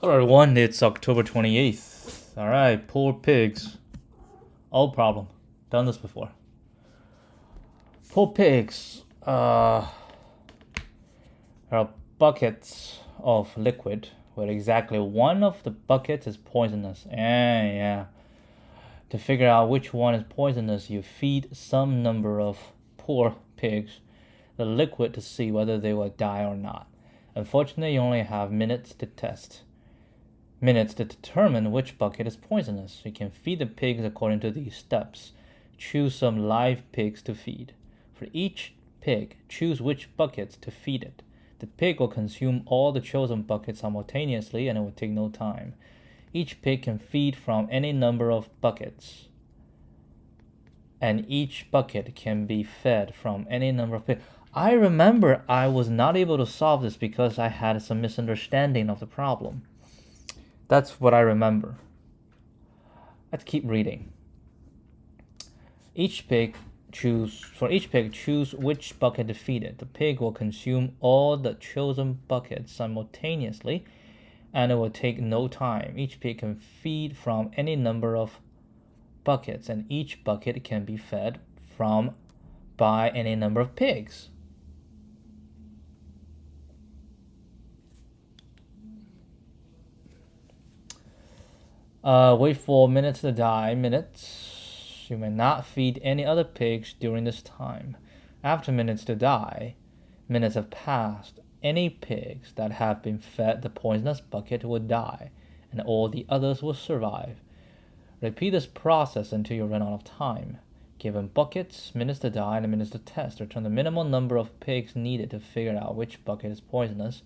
Hello everyone, it's October 28th. Alright, poor pigs. Old problem. Done this before. Poor pigs. There are buckets of liquid where exactly one of the buckets is poisonous. Yeah. To figure out which one is poisonous, you feed some number of poor pigs the liquid to see whether they will die or not. Unfortunately, you only have minutes to determine which bucket is poisonous. You can feed the pigs according to these steps. Choose some live pigs to feed. For each pig, choose which buckets to feed it. The pig will consume all the chosen buckets simultaneously and it will take no time. Each pig can feed from any number of buckets, and each bucket can be fed from any number of pigs. I remember I was not able to solve this because I had some misunderstanding of the problem. That's what I remember. Let's keep reading. For each pig, choose which bucket to feed it. The pig will consume all the chosen buckets simultaneously, and it will take no time. Each pig can feed from any number of buckets, and each bucket can be fed from by any number of pigs. Wait for minutes to die. Minutes. You may not feed any other pigs during this time. After minutes to die, minutes have passed. Any pigs that have been fed the poisonous bucket will die, and all the others will survive. Repeat this process until you run out of time. Given buckets, minutes to die, and minutes to test, return the minimal number of pigs needed to figure out which bucket is poisonous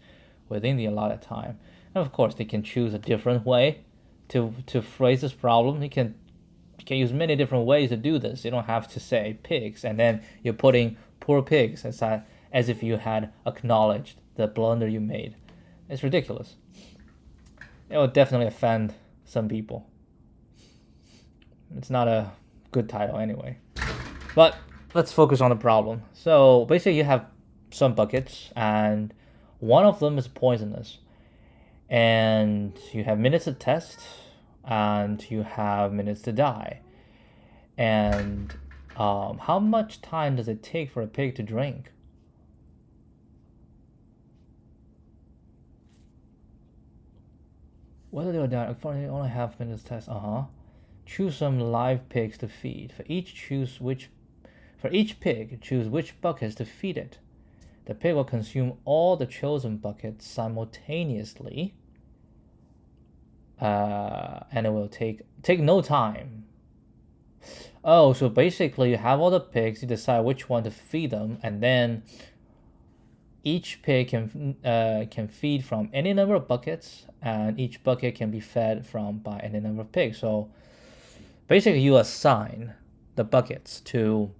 within the allotted time. And of course, they can choose a different way to phrase this problem. You can use many different ways to do this. You don't have to say pigs and then you're putting poor pigs as if you had acknowledged the blunder you made. It's ridiculous. It will definitely offend some people. It's not a good title anyway. But let's focus on the problem. So basically you have some buckets and one of them is poisonous. And you have minutes to test and you have minutes to die. And how much time does it take for a pig to drink? Whether they will die, unfortunately, only have minutes to test. Choose some live pigs to feed. For each pig, choose which buckets to feed it. The pig will consume all the chosen buckets simultaneously, and it will take no time. Oh, so basically you have all the pigs, you decide which one to feed them, and then each pig can feed from any number of buckets, and each bucket can be fed from by any number of pigs. So basically you assign the buckets to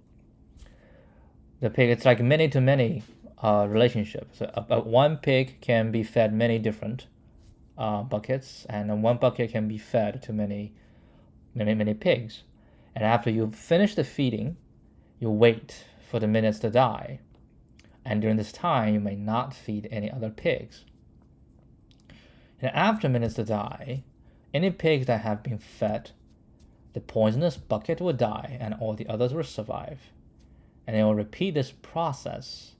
the pig. It's like many to many relationship. So one pig can be fed many different buckets, and then one bucket can be fed to many pigs. And after you finish the feeding, you wait for the minutes to die. And during this time, you may not feed any other pigs. And after minutes to die, any pigs that have been fed the poisonous bucket will die, and all the others will survive. And it will repeat this process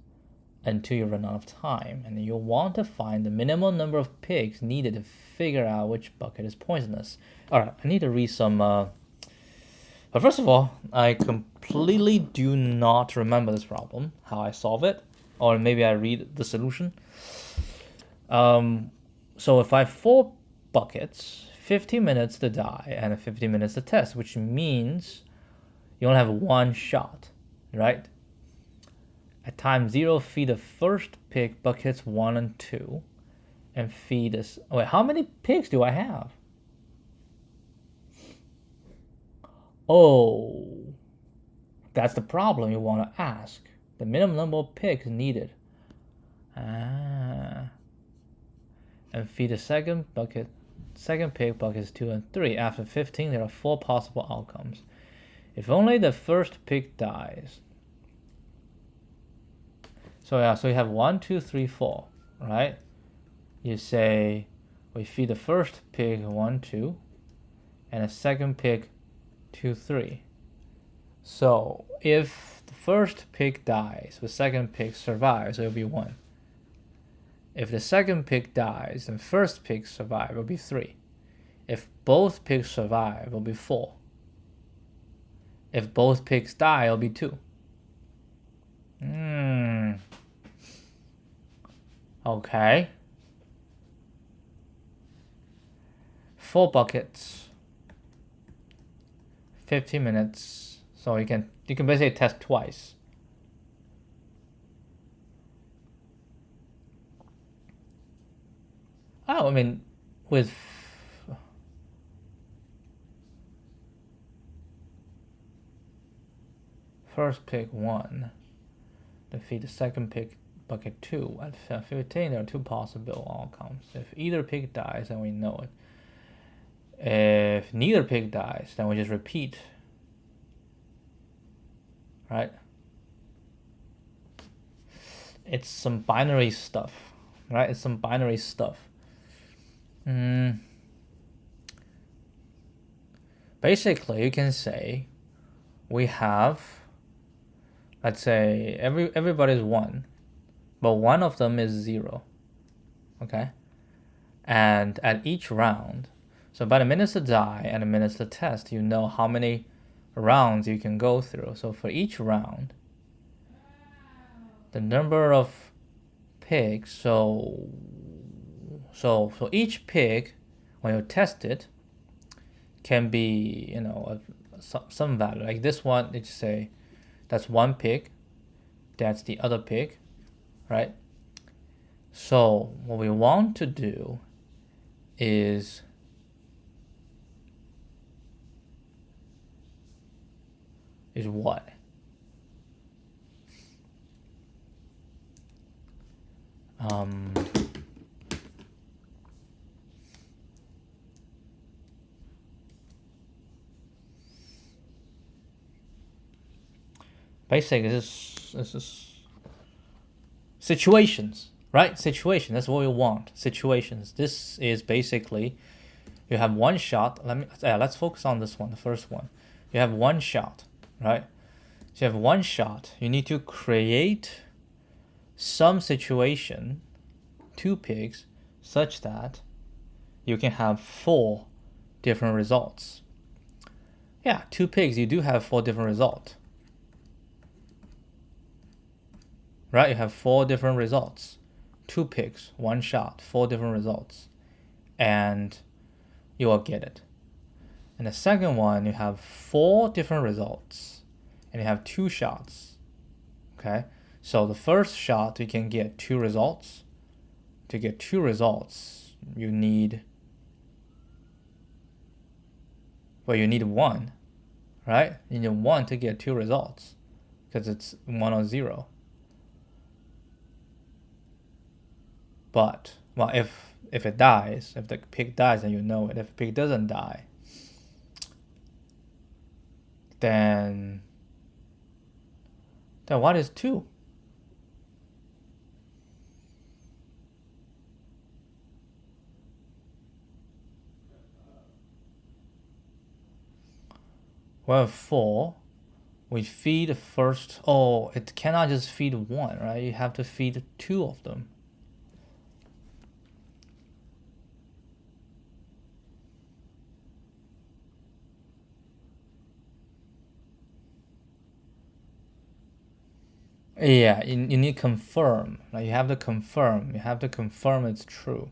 until you run out of time, and you'll want to find the minimum number of pigs needed to figure out which bucket is poisonous. Alright, I need to read some but first of all, I completely do not remember this problem, how I solve it, or maybe I read the solution. So if I have 4 buckets, 15 minutes to die and 15 minutes to test, which means you only have one shot, right? At time 0, feed the first pig buckets 1 and 2, and feed this. Wait, how many pigs do I have? Oh, that's the problem you want to ask. The minimum number of pigs needed. And feed the second pig buckets 2 and 3. After 15, there are 4 possible outcomes. If only the first pig dies. So you have 1, 2, 3, 4, right? You say we feed the first pig 1, 2, and the second pig 2, 3. So if the first pig dies, the second pig survives, it'll be 1. If the second pig dies and first pig survives, it'll be 3. If both pigs survive, it'll be 4. If both pigs die, it'll be 2. Okay. 4 buckets. 15 minutes. So you can basically test twice. Oh, I mean, with first pig 1, defeat the second pig bucket 2. At 15, there are 2 possible outcomes. If either pig dies, then we know it. If neither pig dies, then we just repeat. Right? It's some binary stuff. Right? It's some binary stuff. Basically, you can say we have, let's say everybody's 1, but one of them is 0. Okay? And at each round, so by the minutes to die and the minutes to test, you know how many rounds you can go through. So for each round, the number of pigs, so each pig, when you test it, can be, some value. Like this one, let's say that's 1 pig, that's the other pig, right? So what we want to do is what? Basically, this is situations, right? Situation. That's what we want. Situations. This is basically, you have 1 shot. Let's focus on this one, the first one. You have 1 shot, right? So you have 1 shot. You need to create some situation, 2 pigs, such that you can have 4 different results. Yeah, 2 pigs, you do have 4 different results. Right, you have 4 different results. 2 pigs, 1 shot, 4 different results. And you will get it. And the second one, you have 4 different results. And you have 2 shots. Okay? So the first shot, you can get 2 results. To get 2 results, you need 1. Right? You need 1 to get 2 results. Because it's 1 or 0. But, well, if it dies, if the pig dies, then you know it. If the pig doesn't die, then what is 2? Well, 4, we feed first. Oh, it cannot just feed 1, right? You have to feed 2 of them. Yeah, you need to confirm. Like you have to confirm. You have to confirm it's true.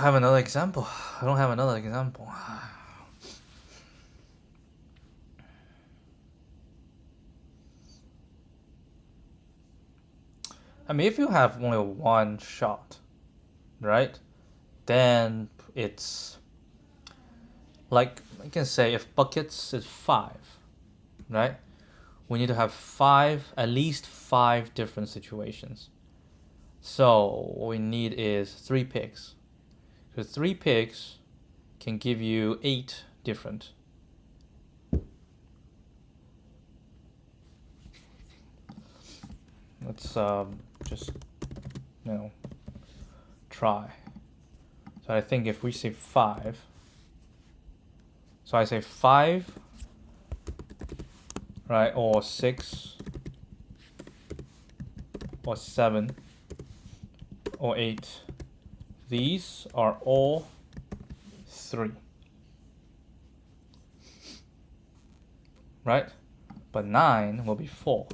have another example. I don't have another example. I mean, if you have only one shot, right, then it's like I can say if buckets is 5, right, we need to have at least 5 different situations. So what we need is 3 picks. So 3 picks can give you 8 different. Let's just try. So I think if we say 5, so I say 5, right, or 6, or 7, or 8. These are all 3. Right? But 9 will be 4.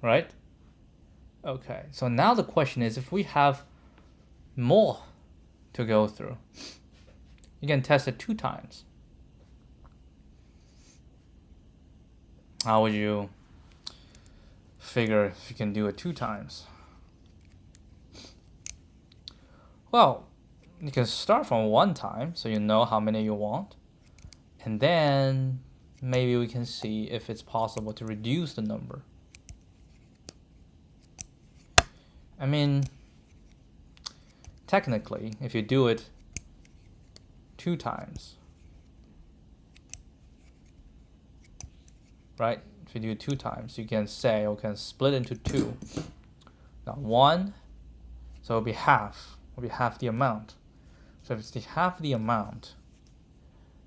Right? Okay, so now the question is if we have more to go through, you can test it 2 times. How would you figure if you can do it 2 times? Well, you can start from 1 time so you know how many you want, and then maybe we can see if it's possible to reduce the number. I mean, technically, if you do it 2 times, right? If you do it 2 times, you can say, or can split into 2. Now 1, so it'll be half. It'll be half the amount. So if it's half the amount,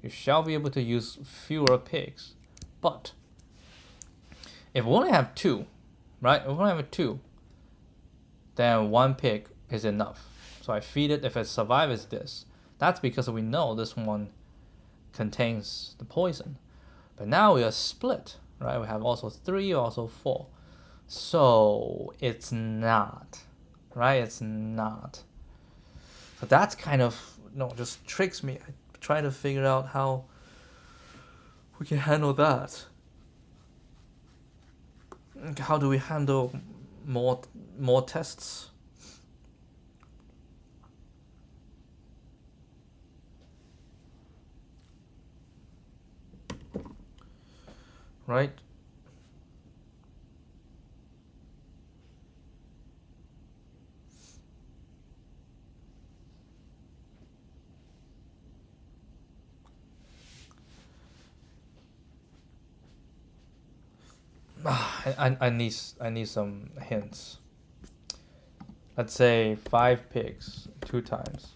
you shall be able to use fewer picks. But if we only have 2, right? If we only have 2, then 1 pick is enough. So I feed it. If it survives this, that's because we know this one contains the poison. But now we are split, right? We have also 3, also 4. So it's not, right? It's not. So that's kind of, just tricks me. I try to figure out how we can handle that. How do we handle more tests? Right? I need some hints. Let's say 5 picks 2 times.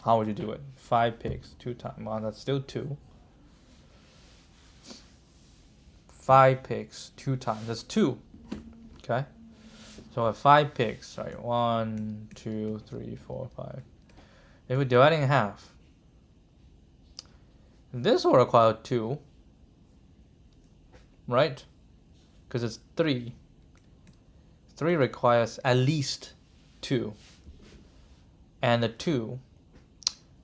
How would you do it? 5 picks 2 times. Well, that's still 2. 5 picks 2 times. That's 2. Okay. So at 5 picks, right? 1, 2, 3, 4, 5. If we divide it in half, this will require 2, right? Because it's 3. 3 requires at least 2. And the 2,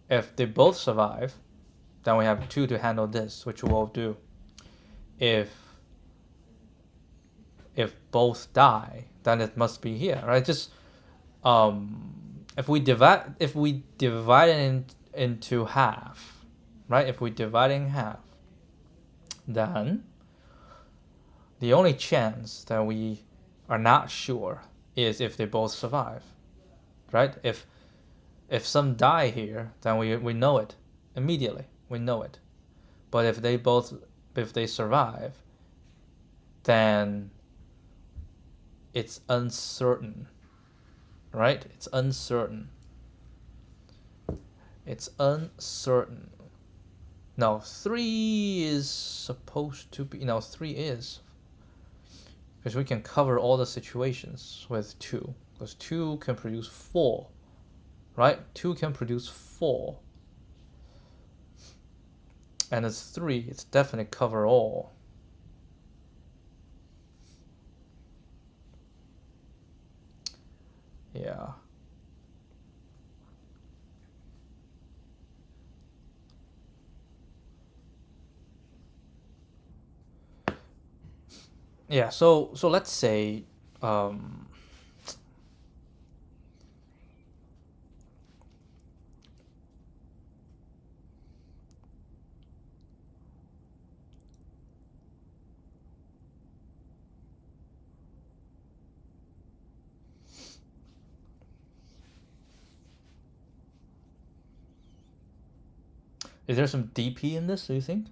if they both survive, then we have 2 to handle this, which we'll do. If both die, then it must be here, right? Just if we divide it into half, right? If we divide it in half, then the only chance that we are not sure is if they both survive, right? If some die here, then we know it immediately. We know it. But if they survive, then it's uncertain, right? It's uncertain. It's uncertain. No, 3 is supposed to be. 3 is. Because we can cover all the situations with 2. Because 2 can produce 4. Right? 2 can produce 4. And it's 3. It's definitely cover all. Yeah. Yeah, so let's say um is there some DP in this, do you think?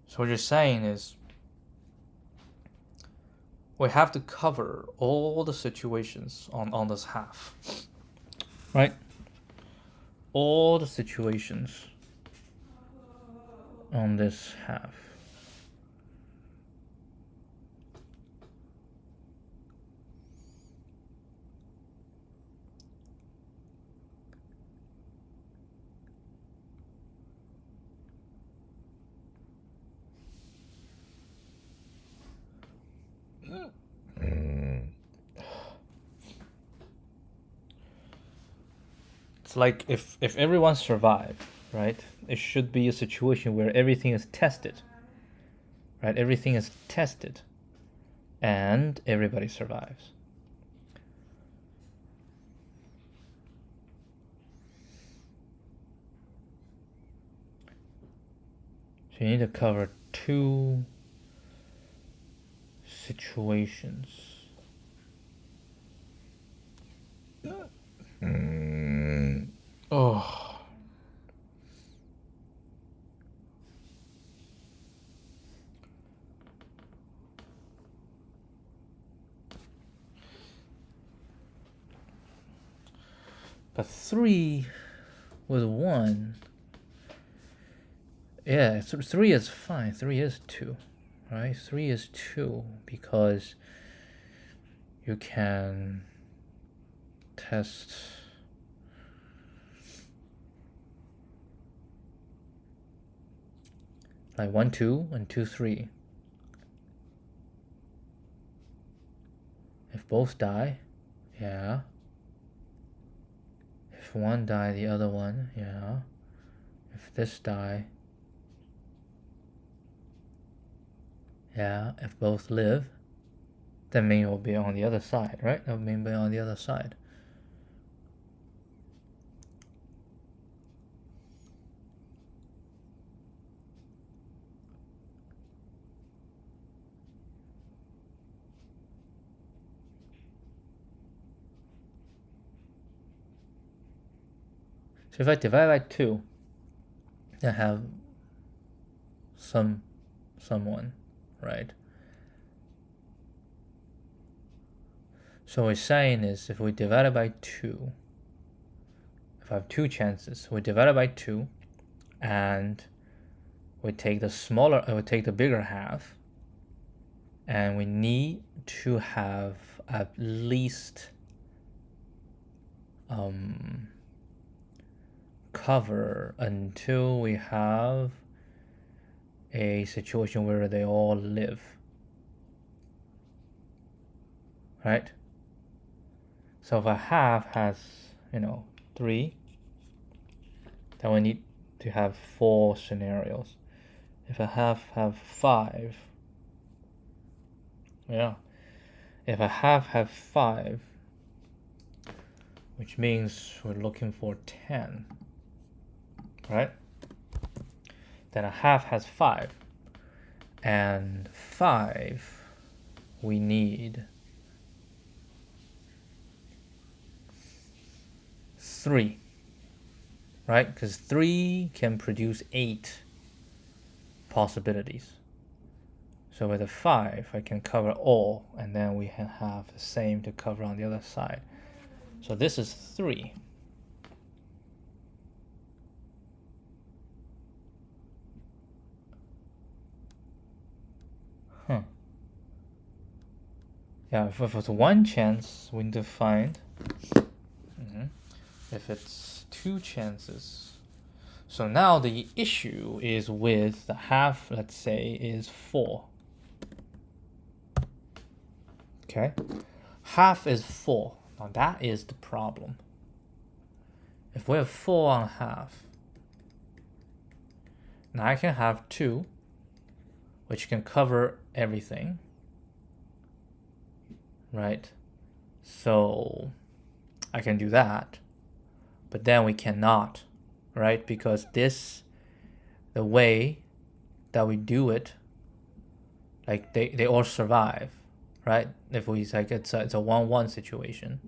So what you're saying is we have to cover all the situations on this half. Right? All the situations on this half. It's like if everyone survived, right? It should be a situation where everything is tested. Right? Everything is tested and everybody survives. So you need to cover two situations. Oh. But 3 with 1. Yeah, 3 is fine. 3 is 2. Right? 3 is 2 because you can test like 1 2 and 2 3. If both die, yeah. If one die, the other one, yeah. If this die, yeah. If both live, then Ming will be on the other side, right? That Ming will be on the other side. So if I divide by 2, I have someone, right? So what we're saying is if we divide it by 2, if I have 2 chances, we divide it by 2 and we take the bigger half, and we need to have at least cover until we have a situation where they all live, right? So if a half has 3, then we need to have 4 scenarios. If a half have 5, yeah. If a half have 5, which means we're looking for 10, right? Then a half has 5, and 5 we need 3, right? Because 3 can produce 8 possibilities. So with a 5, I can cover all, and then we can have the same to cover on the other side. So this is 3. Huh. Yeah, if it's 1 chance, we need to find. If it's 2 chances. So now the issue is with the half, let's say, is 4. Okay? Half is 4. Now that is the problem. If we have 4 on half, now I can have 2, which can cover everything. Right? So I can do that. But then we cannot, right? Because this, the way that we do it, like they all survive, right? If we like it's a 1-1 situation.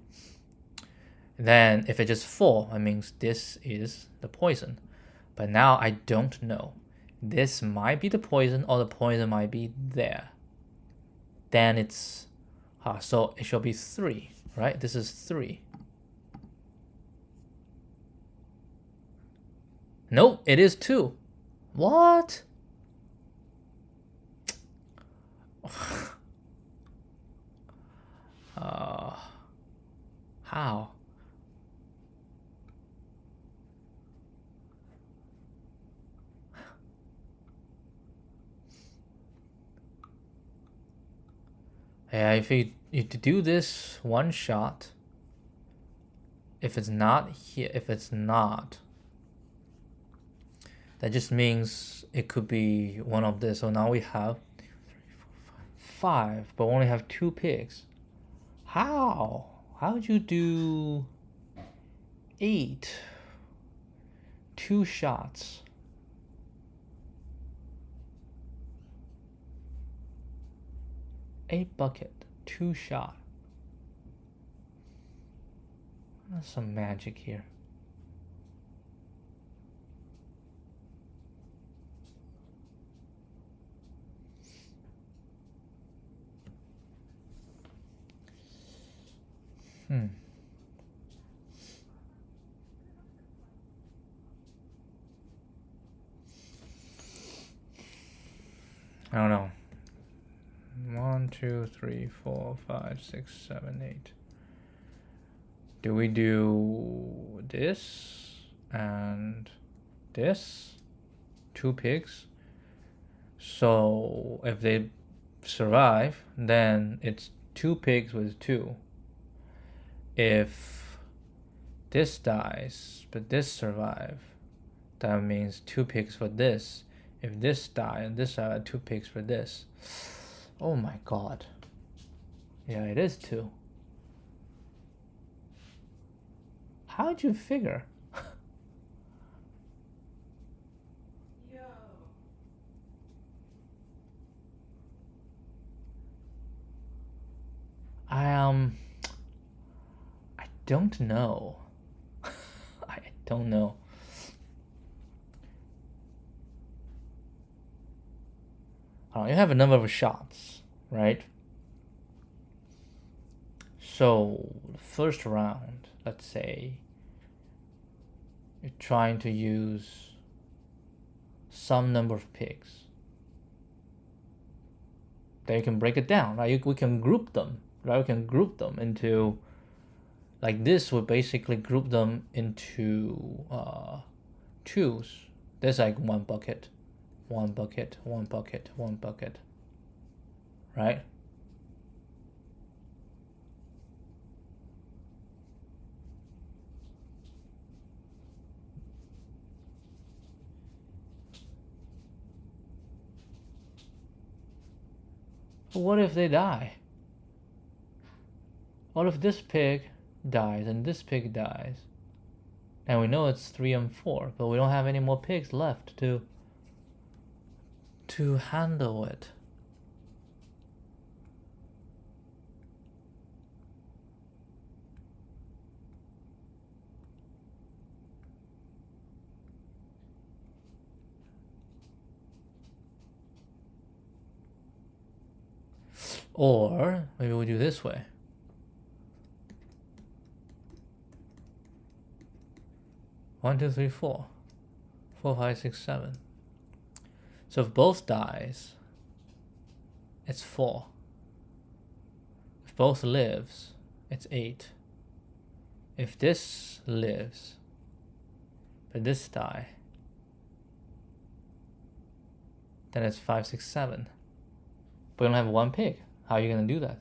Then if it's just 4, that means this is the poison. But now I don't know. This might be the poison, or the poison might be there. Then it's so it should be 3, right? This is 3. Nope, it is 2. What? How? Yeah, if you do this one shot, if it's not here, that just means it could be one of this. So now we have 5, but we only have 2 pigs. How? How would you do 8? 2 shots. Eight bucket, 2 shot. There's some magic here. I don't know. 1, 2, 3, 4, 5, 6, 7, 8. Do we do this and this? 2 pigs. So if they survive, then it's 2 pigs with 2. If this dies, but this survive, that means 2 pigs for this. If this die and this die, 2 pigs for this. Oh my god. Yeah, it is 2. How'd you figure? Yo. I don't know. I don't know. You have a number of shots, right? So the first round, let's say you're trying to use some number of pigs. Then you can break it down, right? We can group them, right? We can group them into, like this would basically group them into 2s. There's like 1 bucket, 1 bucket, 1 bucket, 1 bucket, right? But what if they die? What if this pig dies and this pig dies? And we know it's 3 and 4, but we don't have any more pigs left to handle it. Or maybe we do this way. 1, 2, 3, 4. 4, 5, 6, 7. So if both dies, it's 4. If both lives, it's 8. If this lives, but this die, then it's 5, 6, 7. But we don't have one pig. How are you going to do that?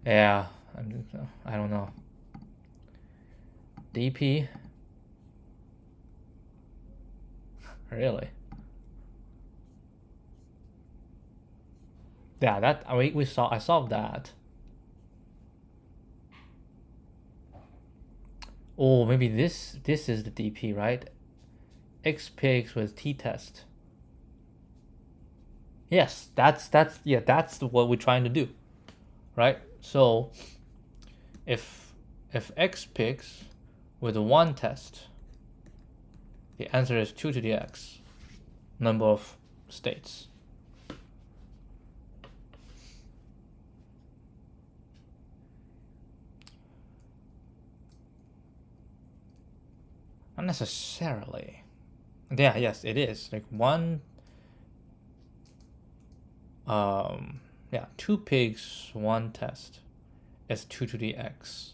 Yeah, I don't know. DP? Really? Yeah, that I solved that. Oh, maybe this is the DP, right? X pigs with t-test. Yes, that's what we're trying to do, right? So if x pigs with 1 test, the answer is 2 to the x number of states. Not necessarily. Yeah, yes, it is. Like 1 yeah, 2 pigs, 1 test is 2 to the x.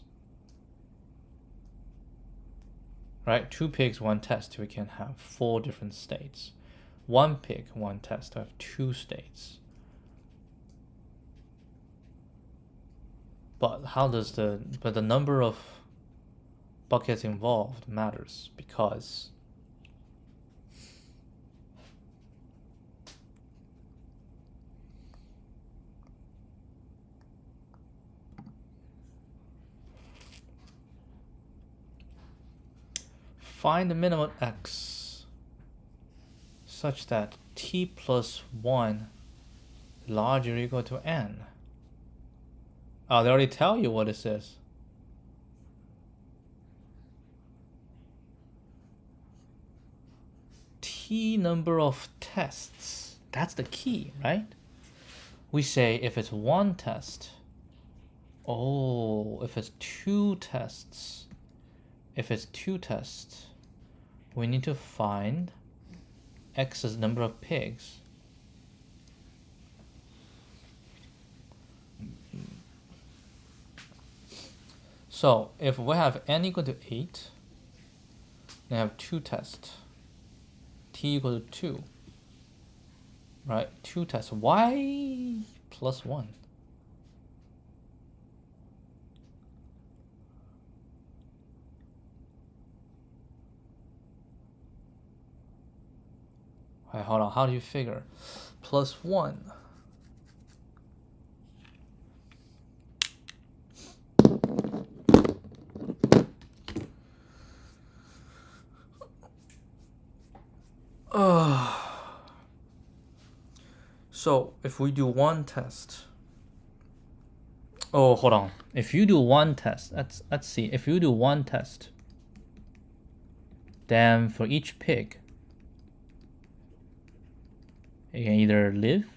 Right? 2 pigs, 1 test, we can have 4 different states. 1 pig, 1 test, we have 2 states. But how does the number of buckets involved matters, because find the minimum x such that t plus 1 larger or equal to n. Oh, they already tell you what this is. T number of tests. That's the key, right? We say if it's 1 test. Oh, if it's 2 tests. If it's 2 tests, we need to find x's number of pigs. So if we have n equal to 8, then I have 2 tests. T equal to 2. Right? 2 tests. Y plus 1. Alright, hold on. How do you figure? Plus 1. So if we do 1 test. Oh, hold on. If you do 1 test, let's see. If you do 1 test, then for each pig, it can either live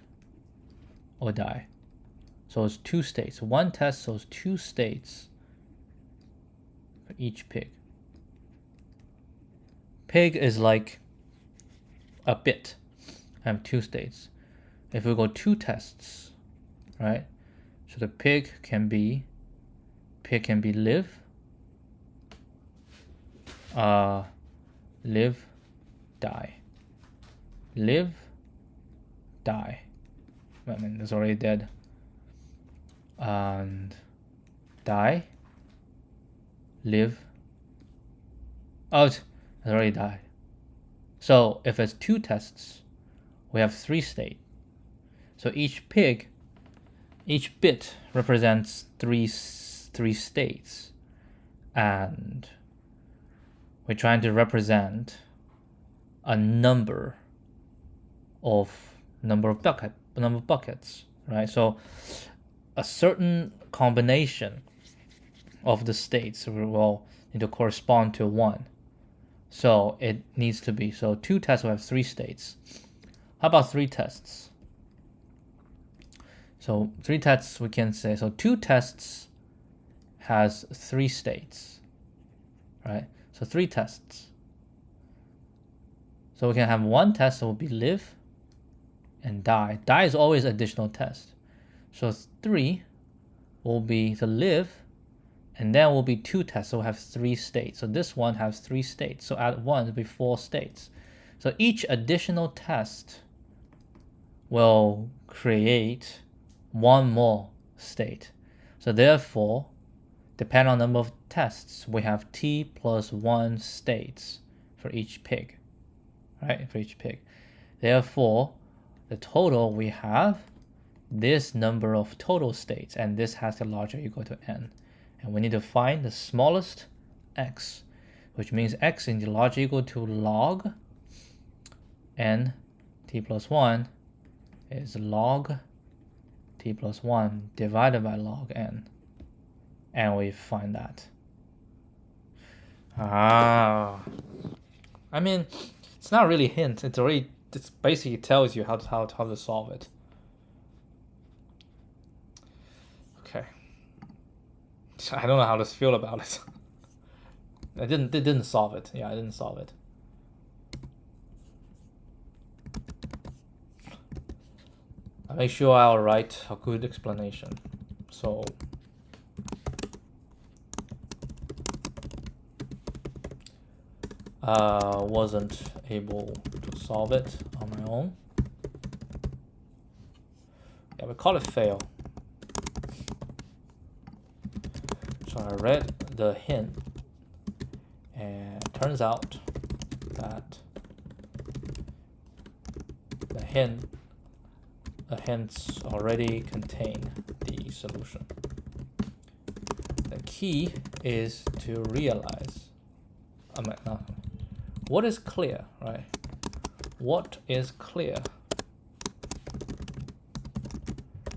or die. So it's 2 states. 1 test, so it's 2 states for each pig. Pig is like a bit. I have 2 states. If we go 2 tests, right? So the pig can be live, live, die, live, die. I mean, it's already dead. And die, live. Oh, it's already died. So if it's 2 tests, we have 3 states. So each pig, each bit represents three states, and we're trying to represent a number of buckets, right? So a certain combination of the states will need to correspond to 1. So it needs to be, so 2 tests will have 3 states. How about 3 tests? So 3 tests we can say, so 2 tests has 3 states, right? So 3 tests. So we can have 1 test that will be live and die. Die is always additional test. So 3 will be the live, and then will be 2 tests, so we'll have 3 states. So this one has 3 states. So at 1 it'll be 4 states. So each additional test will create 1 more state. So therefore, depending on the number of tests, we have t plus 1 states for each pig, right? For each pig. Therefore, the total we have this number of total states, and this has to larger equal to n. And we need to find the smallest x, which means x is larger equal to log n t plus 1 is log t plus 1 divided by log n. And we find that. I mean, it's not really a hint. It's basically tells you how to solve it. Okay. I don't know how to feel about it. It didn't solve it. Yeah, I didn't solve it. I make sure I'll write a good explanation. So wasn't able to solve it on my own. Yeah, we call it fail. So I read the hint, and it turns out that the hints already contain the solution. The key is to realize, what is clear, right? What is clear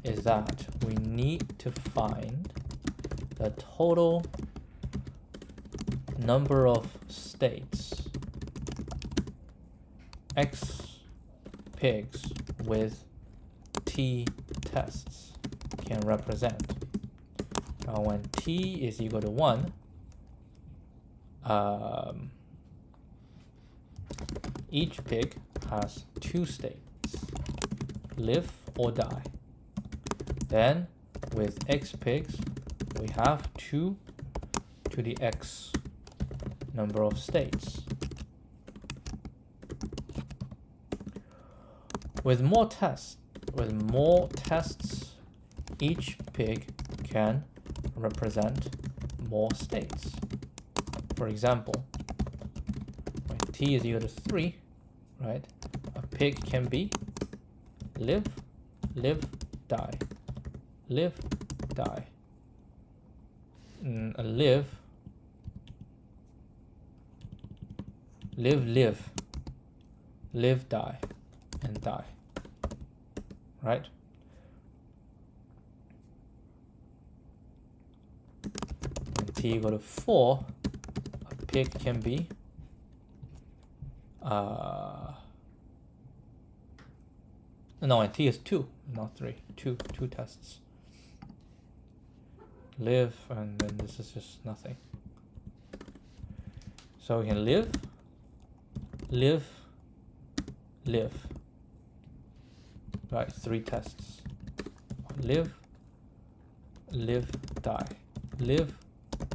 is that we need to find the total number of states x pigs with t tests can represent. Now when t is equal to 1, each pig has 2 states, live or die. Then with x pigs, we have 2 to the x number of states. With more tests, each pig can represent more states. For example, when t is equal to 3, right? A pig can be live, die, live, die. Live, die, and die, right? When t equal to 4, a pig can be no, and t is 2, not 3. 2 tests. Live, and then this is just nothing. So we can live, right? 3 tests. Live, die, live,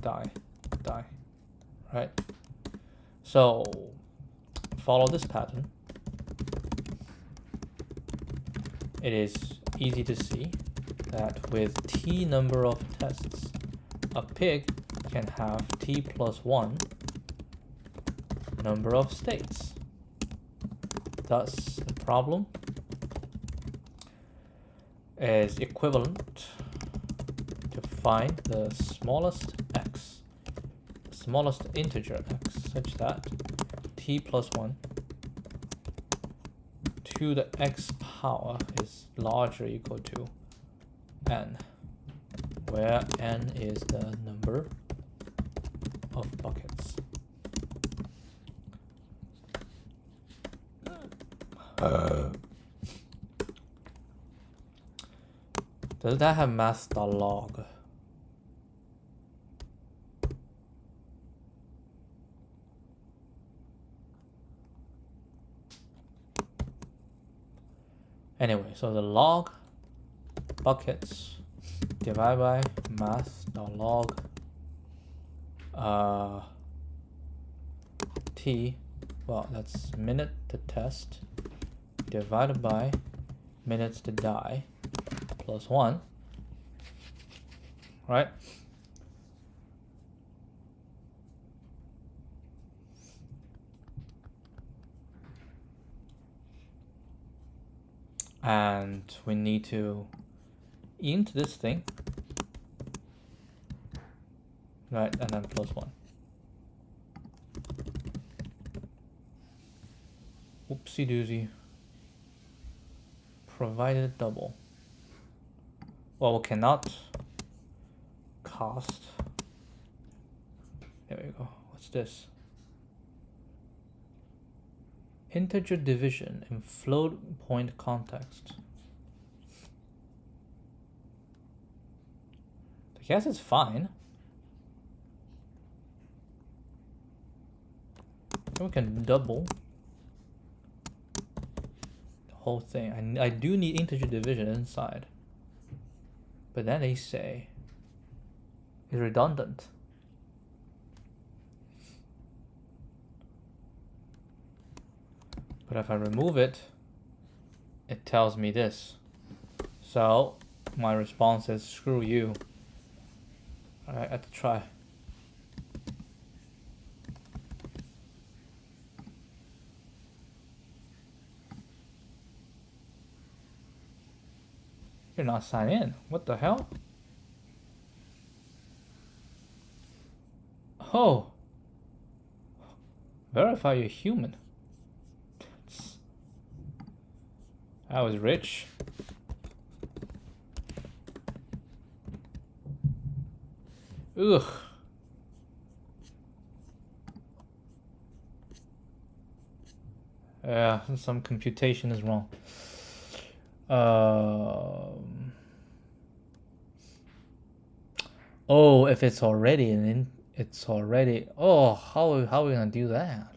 die, right? So follow this pattern. It is easy to see that with t number of tests, a pig can have t plus 1 number of states. Thus, the problem is equivalent to find the smallest x, the smallest integer x, such that t plus 1 to the x power is larger or equal to n, where n is the number of buckets. Does that have math.log? Anyway, so the log buckets divided by math.log t, well, that's minute to test divided by minutes to die plus 1, right? And we need to int this thing, right, and then plus 1. Oopsie doozy. Provided double. Well, we cannot cost. There we go. What's this? Integer division in float point context. I guess it's fine. Then we can double the whole thing. I do need integer division inside. But then they say it's redundant. But if I remove it, it tells me this. So my response is screw you. Alright, I have to try. You're not signed in. What the hell? Oh. Verify you're human. I was rich. Ugh. Yeah, some computation is wrong. Oh, if it's already it's already. Oh, how are we gonna do that?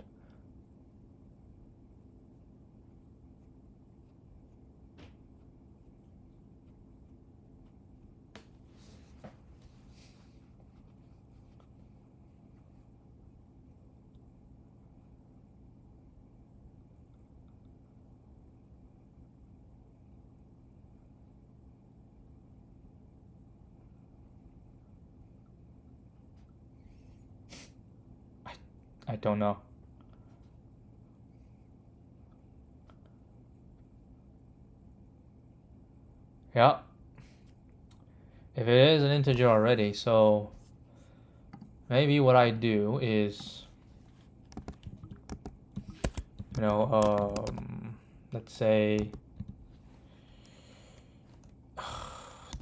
I don't know. Yeah. If it is an integer already, so maybe what I do is, you know, let's say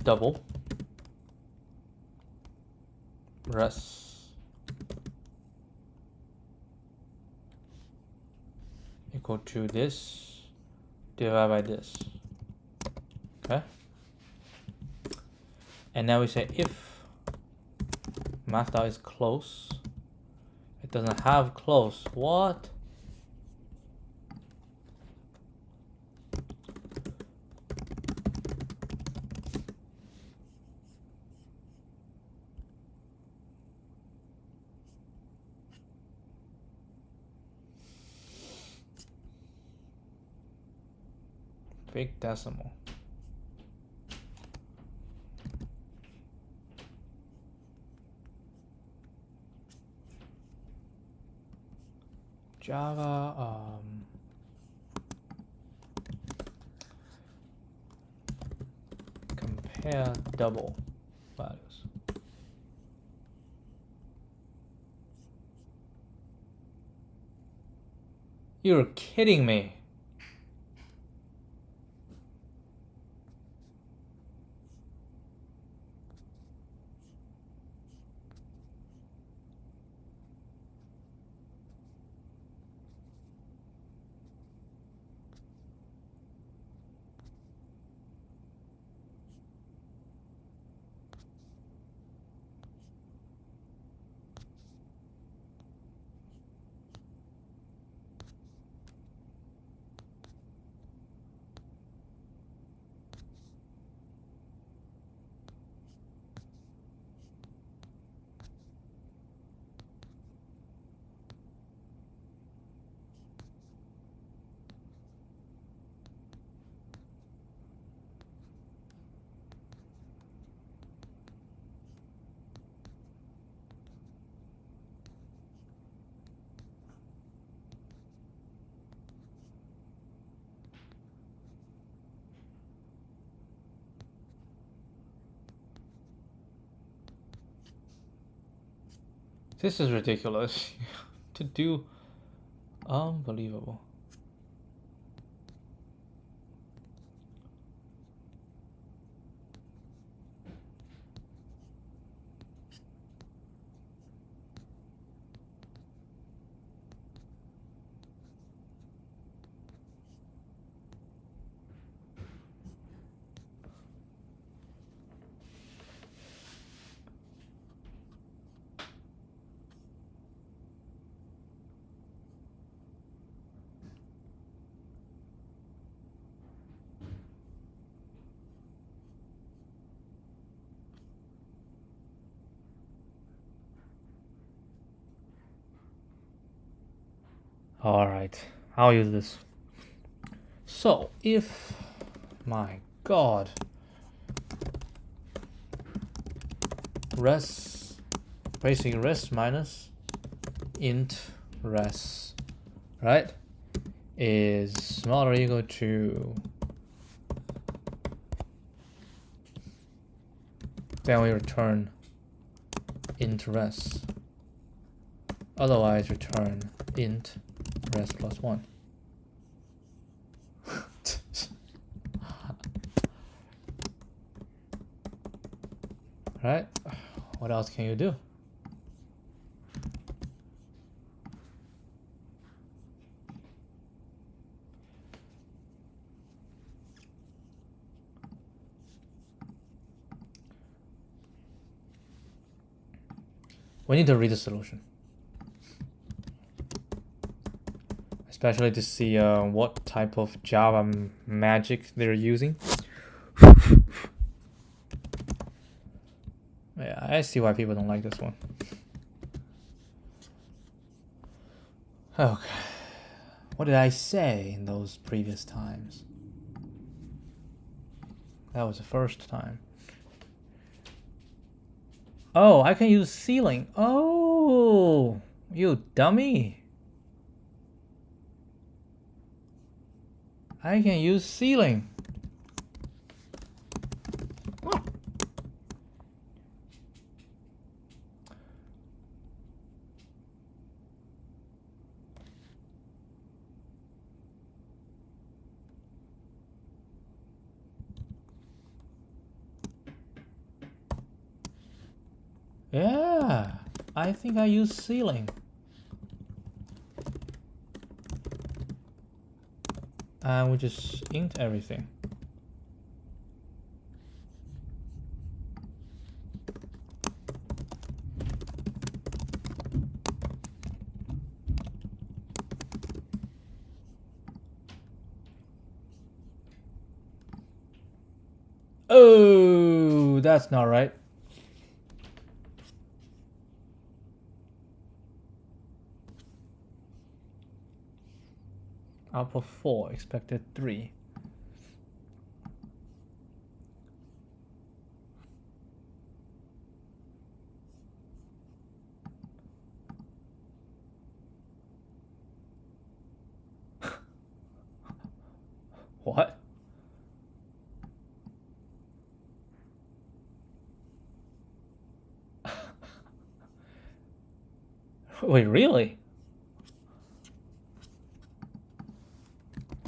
double res equal to this divided by this. Okay. And now we say if math.dot is close, it doesn't have close. What? Big decimal. Java, compare double values. You're kidding me. This is ridiculous. To do unbelievable. Alright, I'll use this. So, if, my god, res, basically res minus int res, right, is smaller or equal to, then we return int res, otherwise return int res plus 1. Right? What else can you do? We need to read the solution, especially to see what type of Java magic they're using. Yeah, I see why people don't like this one. Okay. What did I say in those previous times? That was the first time. Oh, I can use ceiling. Oh, you dummy. I can use ceiling. Yeah, I think I use ceiling. And we just int everything. Oh, that's not right. Output 4, expected 3. What? Wait, really?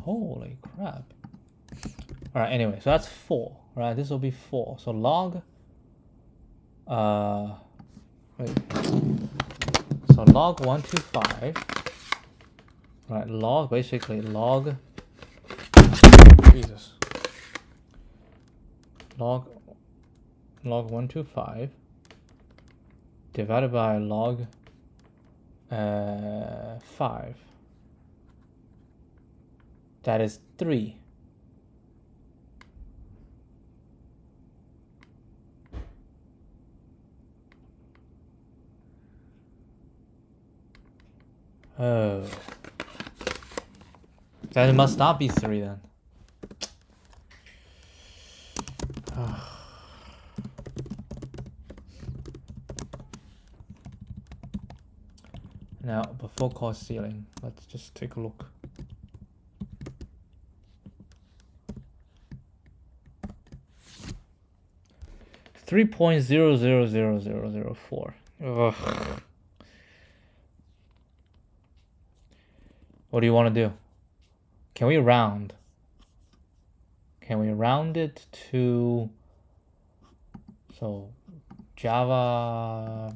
Holy crap. Alright, anyway, so that's 4. Right, this will be 4. So log wait. So log 125. Right, log basically log Jesus. Log 125 divided by log 5. That is 3. Oh. Then it must not be 3 then. Now, before cost ceiling, let's just take a look. .0.000004. Ugh. What do you want to do? Can we round? Can we round it to... So, Java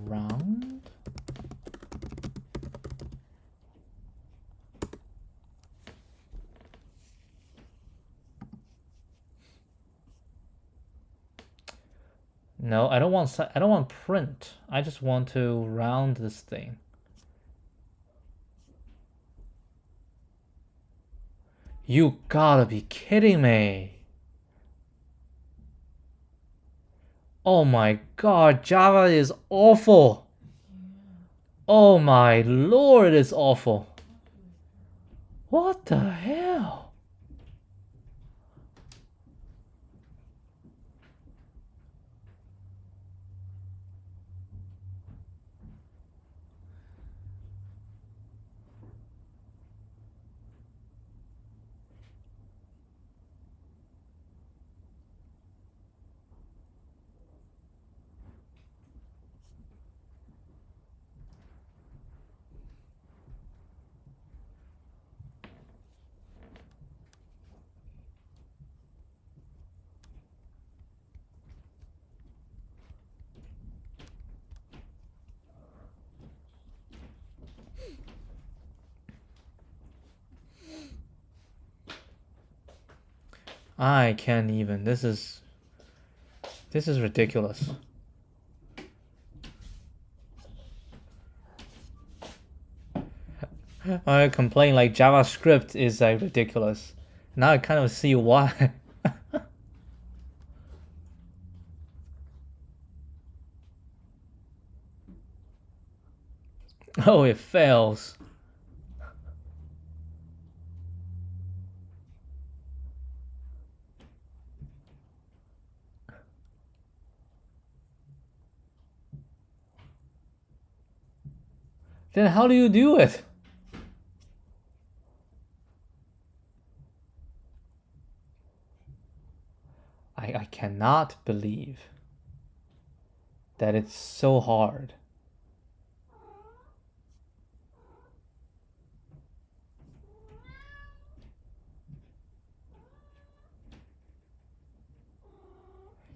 round? No, I don't want print. I just want to round this thing. You gotta be kidding me. Oh my god, Java is awful. Oh my lord, it's awful. What the hell? I can't even. This is ridiculous. I complain like JavaScript is like ridiculous. Now I kind of see why. Oh, it fails. Then how do you do it? I cannot believe that it's so hard.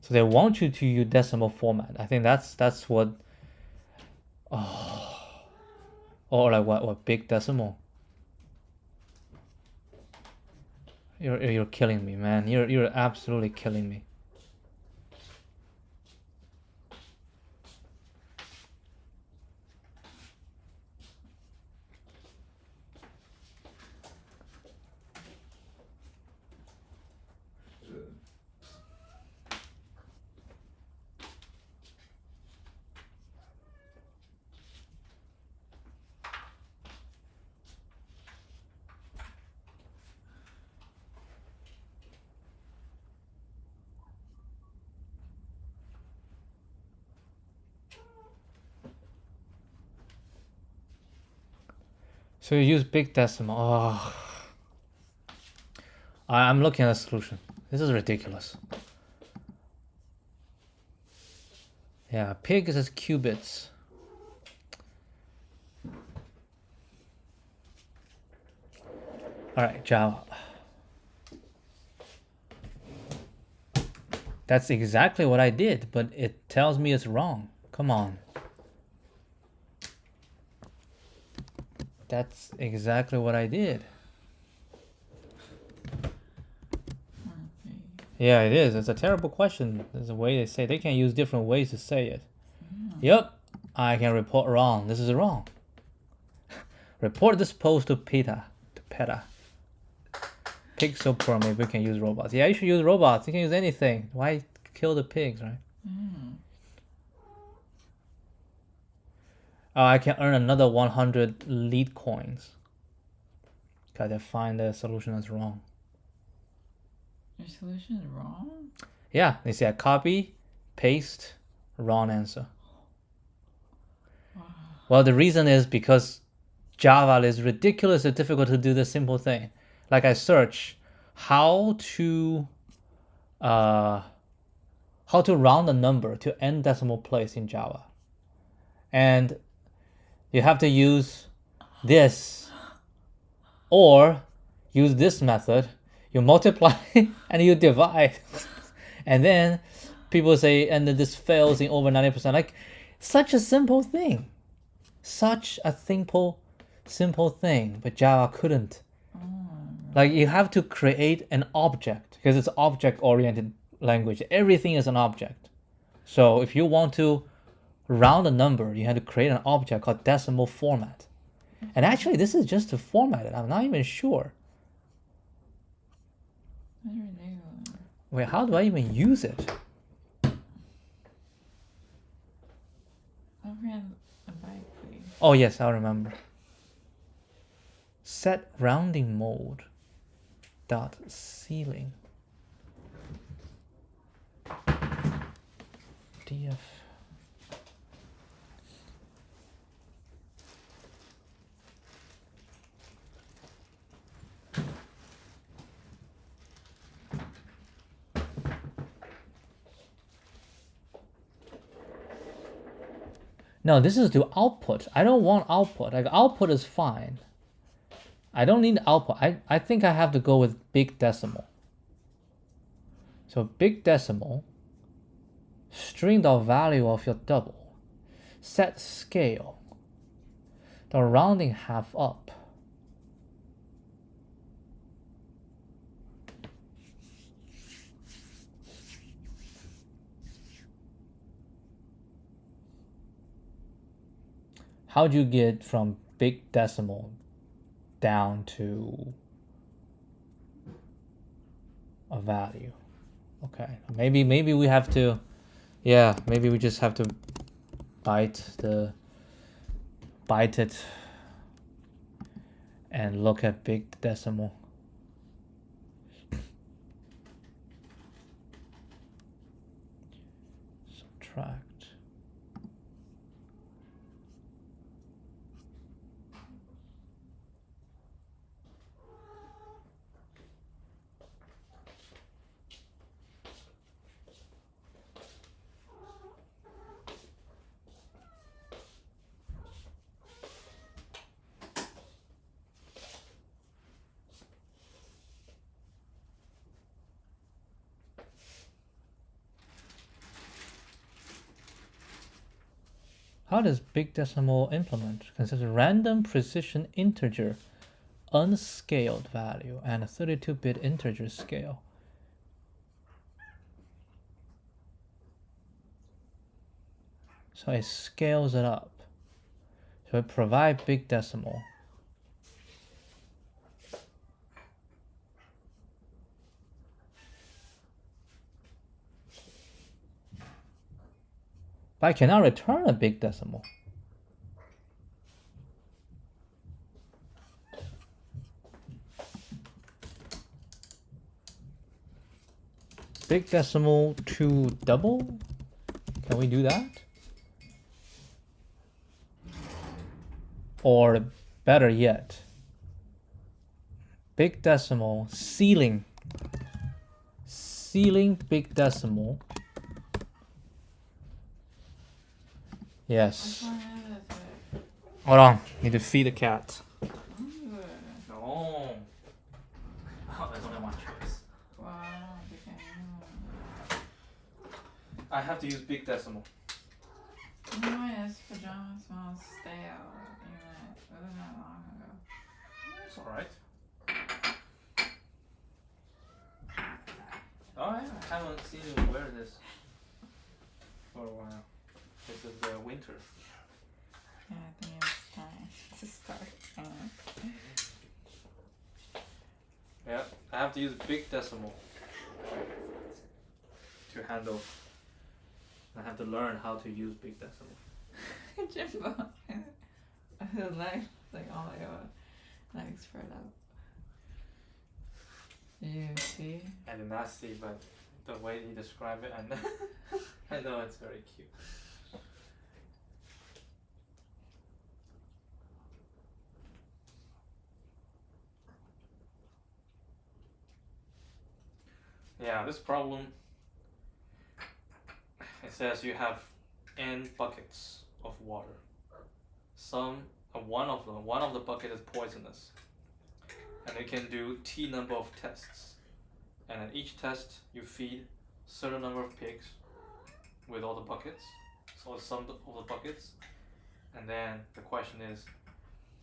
So they want you to use decimal format. I think that's what. Oh, or like what big decimal. You're killing me, man. You're absolutely killing me. So you use big decimal. Oh. I'm looking at a solution. This is ridiculous. Yeah, pig is qubits. All right, Java. That's exactly what I did, but it tells me it's wrong. Come on. That's exactly what I did. Yeah, it is. It's a terrible question. There's a way they say they can use different ways to say it. Yep, I can report wrong. This is wrong. Report this post to PETA. Pigs so poor, maybe we can use robots. Yeah, you should use robots. You can use anything. Why kill the pigs, right? Oh, I can earn another 100 lead coins. Because I find the solution is wrong. Your solution is wrong? Yeah, they say copy, paste, wrong answer. Wow. Well, the reason is because Java is ridiculously difficult to do this simple thing. Like I search how to round a number to n decimal place in Java, and you have to use this Or use this method, you multiply and you divide. And then people say, and then this fails in over 90%. Like, such a simple thing. Such a simple thing. But Java couldn't. Like, you have to create an object because it's object-oriented language. Everything is an object. So if you want to round a number, you have to create an object called decimal format. And actually, this is just to format it. I'm not even sure. That's ridiculous. Wait, how do I even use it? I ran a bike, please. Oh, yes, I remember. Set rounding mode dot ceiling. df. No, this is to output. I don't want output. Like, output is fine. I don't need output. I think I have to go with big decimal. So big decimal, string the value of your double, set scale, the rounding half up. How'd you get from big decimal down to a value? Okay, maybe we have to, yeah, maybe we just have to bite it and look at big decimal. Subtract. How does big decimal implement? Consists of random precision integer, unscaled value, and a 32-bit integer scale. So it scales it up. So it provides big decimal. But I cannot return a big decimal. Big decimal to double? Can we do that? Or better yet, big decimal ceiling. Ceiling big decimal. Yes. Hold on. Need to feed the cat. No. Oh, there's only one choice. Wow, I have to use big decimal. you know why his pajamas smell stale? It wasn't that long ago. It's alright. Oh yeah, I haven't seen you wear this for a while. This is the winter. Yeah, I think it's time to start. Yeah, I have to use big decimal to handle. I have to learn how to use big decimal. Jimbo. His legs, like all your legs spread out. Did you see? I did not see, but the way he described it, and I know it's very cute. Yeah, this problem, it says you have n buckets of water. One of the bucket is poisonous. and you can do T number of tests. And at each test, you feed certain number of pigs with all the buckets, so some of the buckets, and then the question is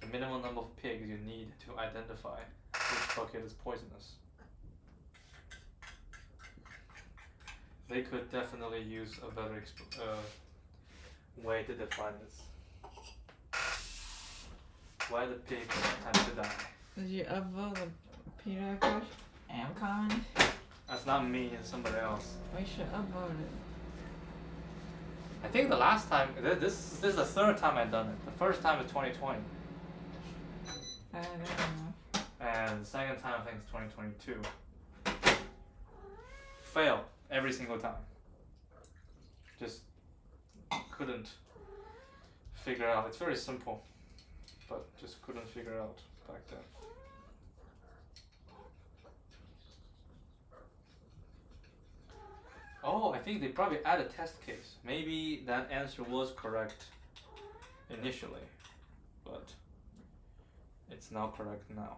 the minimum number of pigs you need to identify which bucket is poisonous. They could definitely use a better way to define this. Why the pigs have to die? Did you upvote the Peter question and comment? That's not me, it's somebody else. We should upvote it. I think the last time, this is the third time I've done it. The first time was 2020. I don't know. And the second time I think it's 2022. Failed every single time. Just couldn't figure out. It's very simple, but just couldn't figure out back then. Oh, I think they probably added a test case. Maybe that answer was correct initially, but it's now correct now.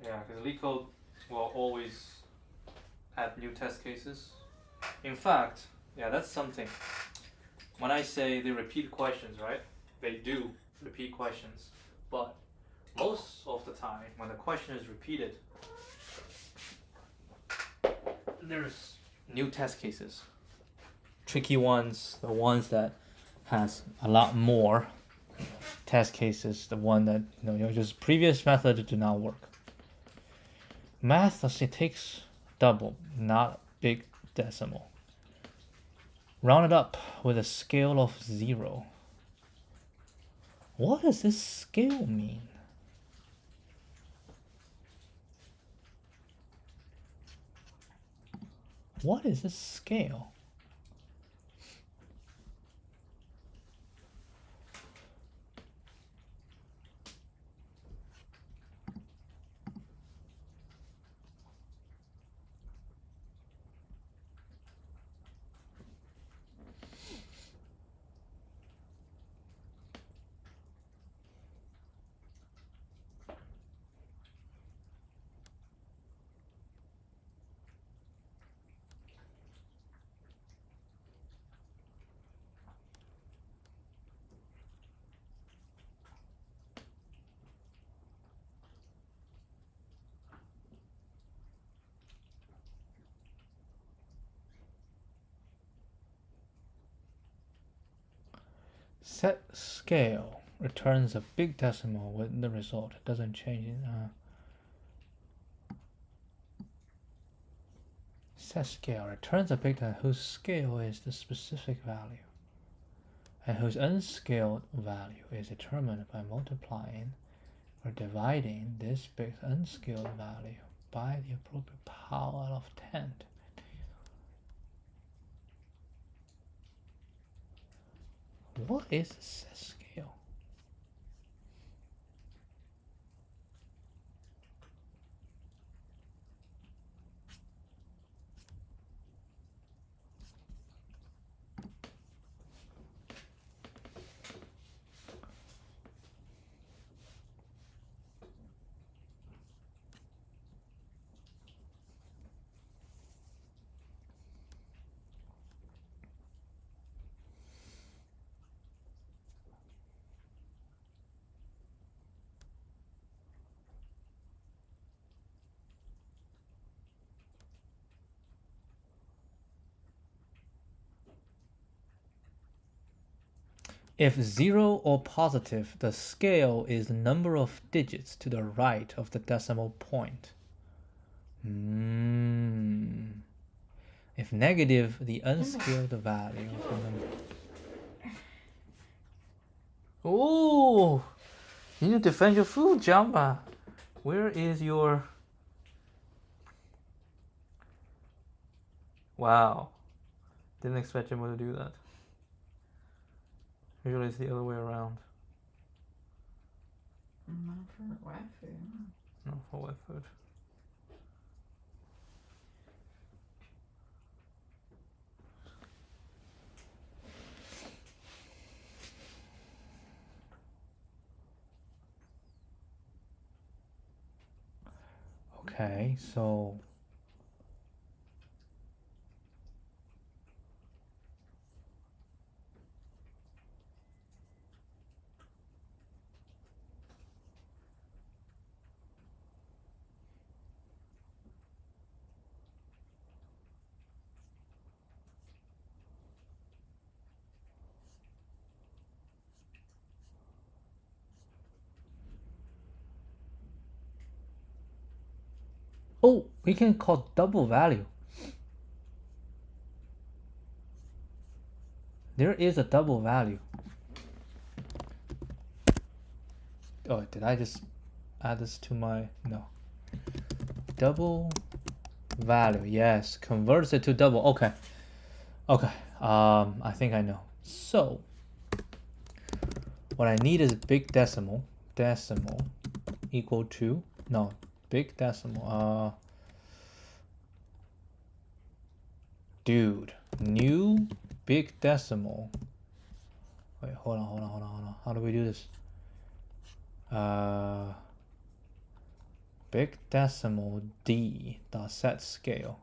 Yeah, because LeetCode will always add new test cases. In fact, yeah, that's something. When I say they repeat questions, right? They do repeat questions, but most of the time when the question is repeated, there's new test cases. Tricky ones, the ones that has a lot more test cases, the one that just previous method do not work. Math, it takes double, not big decimal. Round it up with a scale of 0. What does this scale mean? What is this scale? Set scale returns a big decimal with the result. It doesn't change it. Set scale returns a big decimal whose scale is the specific value, and whose unscaled value is determined by multiplying or dividing this big unscaled value by the appropriate power of 10. What is a set scale? If 0 or positive, the scale is the number of digits to the right of the decimal point. If negative, the unscaled value of the number. Oh, you need to defend your food, Jamba. Where is your... Wow. Didn't expect him to do that. Usually it's the other way around. Not for wet food. Not for wet food. Okay, so oh, we can call double value. There is a double value. Oh, did I just add this to my, no. Double value, yes, converts it to double. Okay, okay. I think I know. So what I need is big decimal equal to, no, big decimal. Dude, new big decimal. Wait, hold on. How do we do this? Big decimal d dot set scale.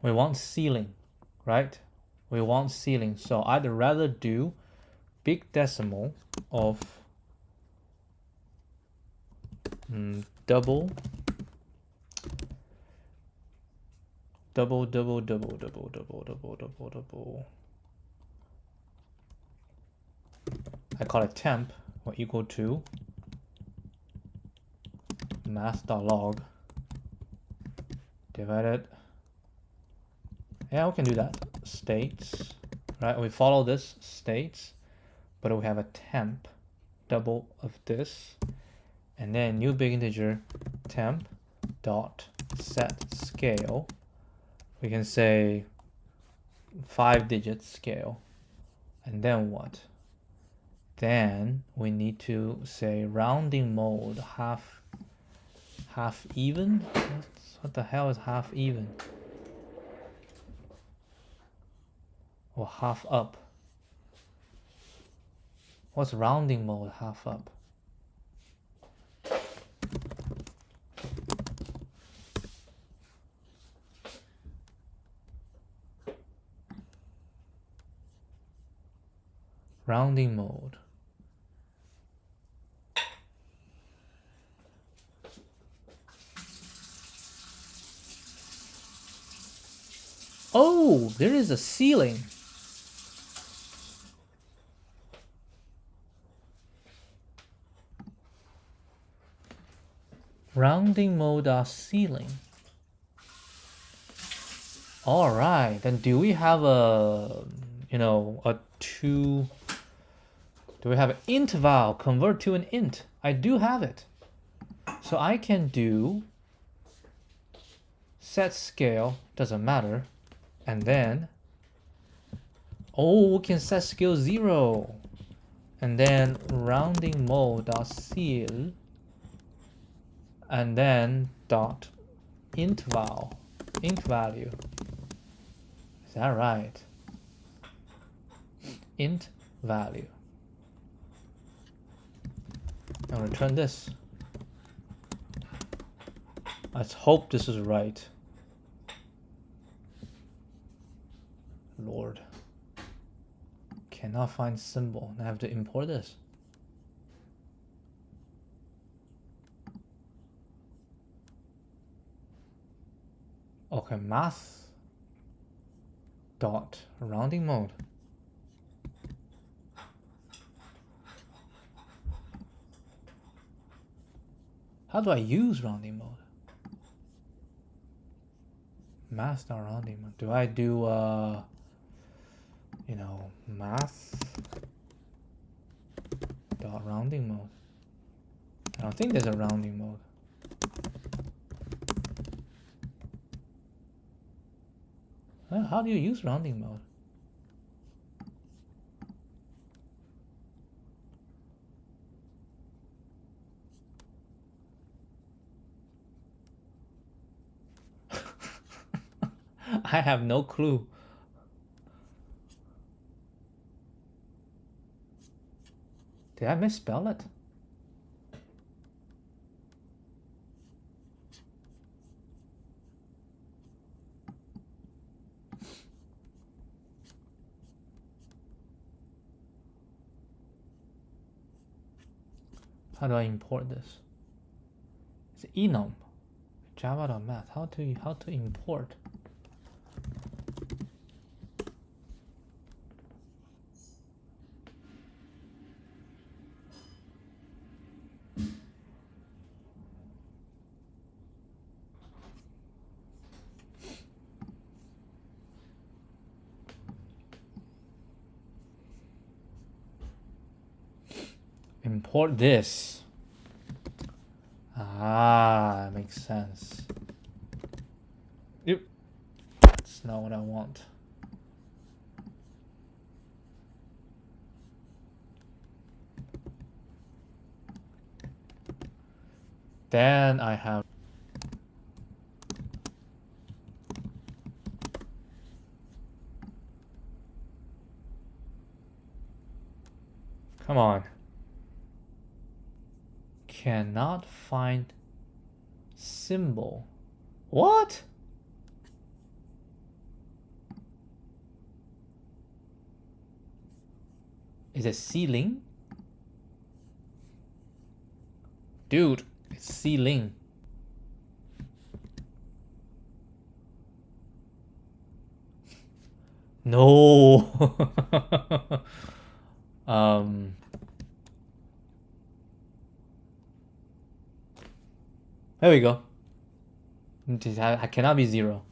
We want ceiling, right? We want ceiling. So I'd rather do big decimal of double. I call it temp or equal to math.log divided. Yeah, we can do that. States, right? We follow this states, but we have a temp double of this, and then new big integer temp dot set scale. We can say 5-digit scale, and then what? Then we need to say rounding mode half even. What the hell is half even? Or half up? What's rounding mode half up? Rounding mode. Oh, there is a ceiling. Rounding mode ceiling. All right, then do we have a, do we have an int val convert to an int? I do have it. So I can do set scale, doesn't matter. And then, oh, we can set scale 0. And then rounding mode dot ceil. And then dot int value. Is that right? Int value. Now return this. Let's hope this is right. Lord. Cannot find symbol. I have to import this. Okay, math dot rounding mode. How do I use rounding mode? Math dot rounding mode. Do I do math dot rounding mode? I don't think there's a rounding mode. How do you use rounding mode? I have no clue. Did I misspell it? How do I import this? It's enum. Java.math. How to import? Import this. Ah, that makes sense. Yep. That's not what I want. Then I have come on. Cannot find symbol. What? Is it ceiling? Dude, it's ceiling. No. There we go. I cannot be 0.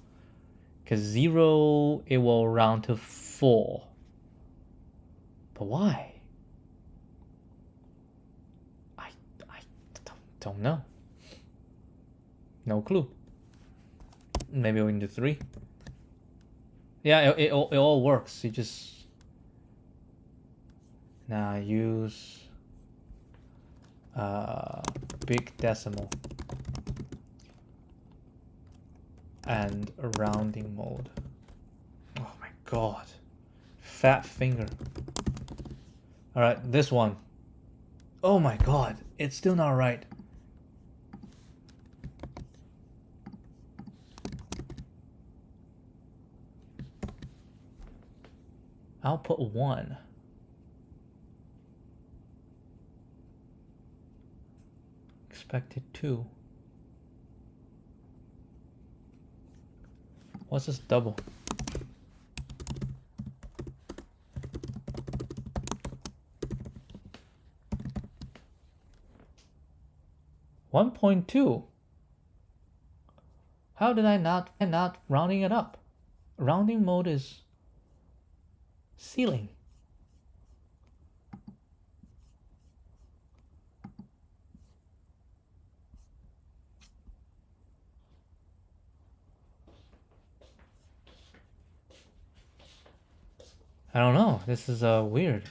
Because 0, it will round to 4. But why? I don't know. No clue. Maybe we can do 3. Yeah, it all works. You just now use big decimal and a rounding mode. Oh my god. Fat finger. Alright, this one. Oh my god, it's still not right. Output 1. Expected 2. What's this double? $1.2. How did I not rounding it up? Rounding mode is ceiling. I don't know. This is weird.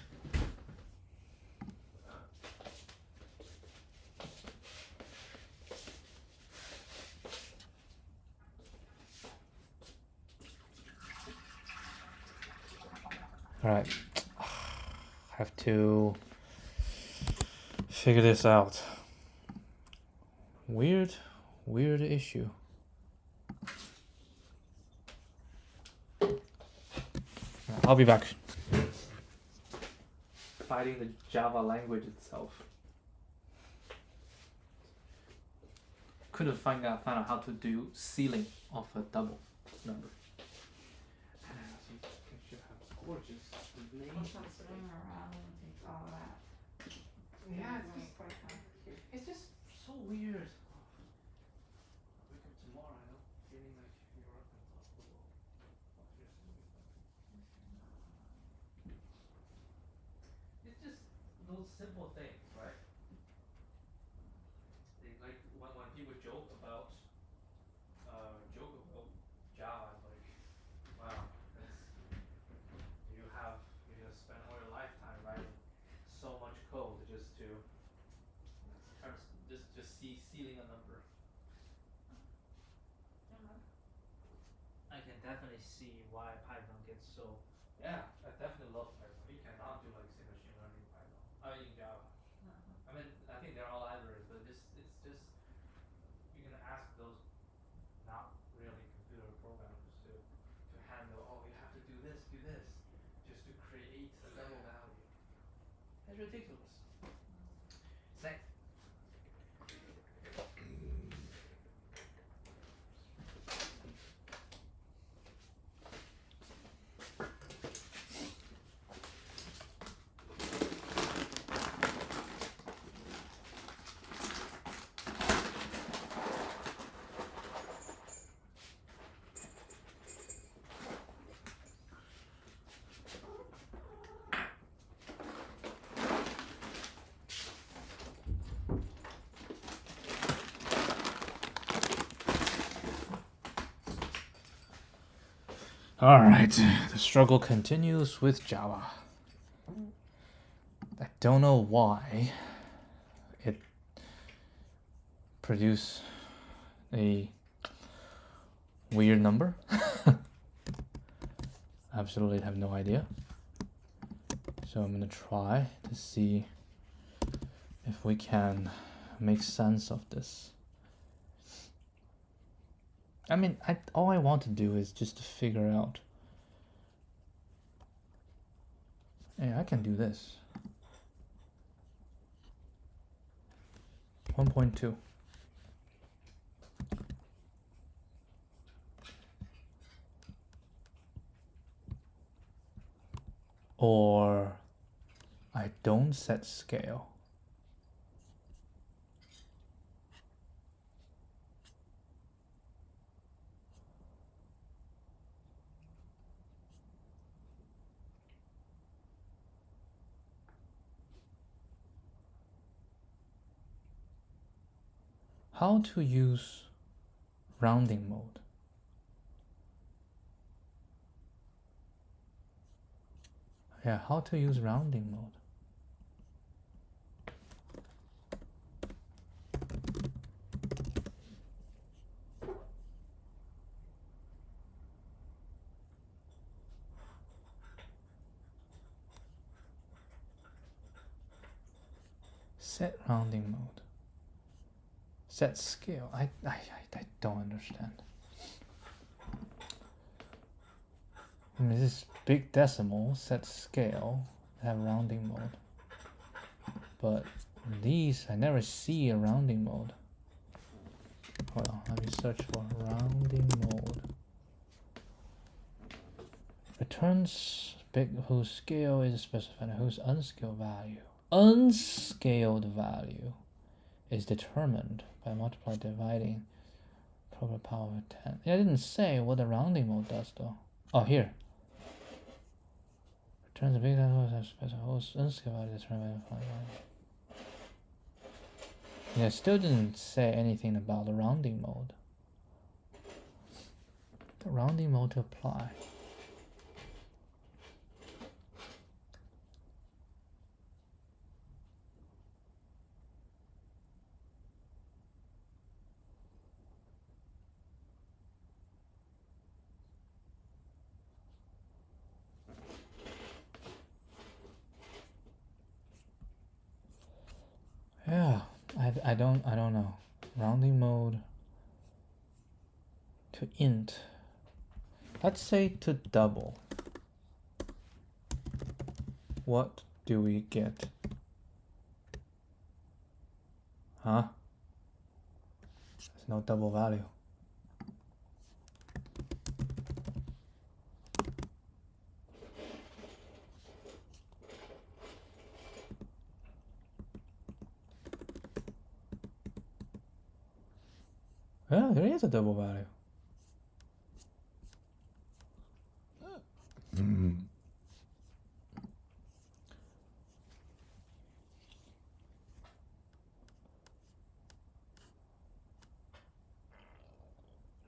All right. I have to figure this out. Weird issue. I'll be back. Fighting the Java language itself. Couldn't find out how to do ceiling of a double number. You have gorgeous names. Yeah, it's just so weird. Wake up tomorrow, I know, feeling like you're uncomfortable. It's just those simple things, right? Like when people joke about Java, like, wow, you just spend all your lifetime writing so much code just to see ceiling a number. I can definitely see why Python gets so. Yeah, I definitely love Python. You cannot do like say machine learning in Python. In Java. I mean, I think they're all libraries, but it's just you can ask those not really computer programmers to handle. Oh, you have to do this, just to create a double value. That's ridiculous. Same. All right, the struggle continues with Java. I don't know why it produced a weird number. Absolutely have no idea. So I'm gonna try to see if we can make sense of this. I mean, all I want to do is just to figure out. Hey, I can do this. 1.2. Or I don't set scale. How to use rounding mode? Yeah, how to use rounding mode? Set rounding mode. Set scale. I don't understand. I mean, this is big decimal, set scale, have rounding mode. But these, I never see a rounding mode. Hold on, let me search for rounding mode. Returns big whose scale is specified, whose unscaled value. Unscaled value is determined by multiply dividing proper power of 10. It didn't say what the rounding mode does though. Oh, here. Returns a big whose unscaled value is determined by yeah, it still didn't say anything about the rounding mode. The rounding mode to apply. Yeah, I don't know. Rounding mode to int. Let's say to double. What do we get? Huh? There's no double value. Yeah, there is a double value.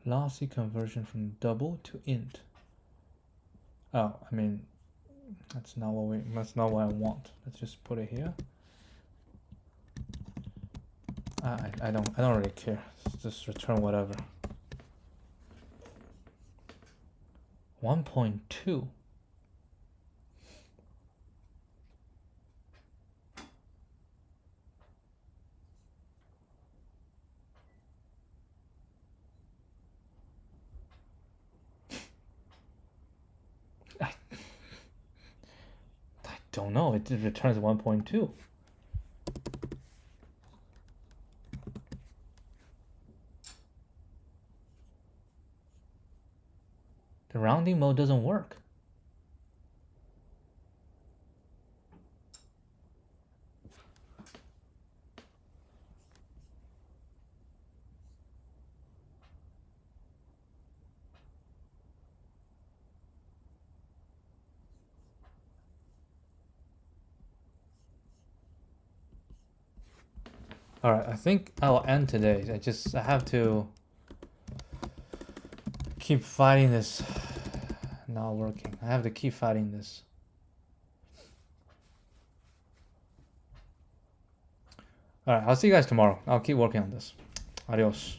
Lossy conversion from double to int. Oh, I mean, that's not what I want. Let's just put it here. I don't really care. Just return whatever. 1.2. I don't know. It returns 1.2. The rounding mode doesn't work. All right, I think I'll end today. I have to keep fighting this. Not working. I have to keep fighting this. All right, I'll see you guys tomorrow. I'll keep working on this. Adios.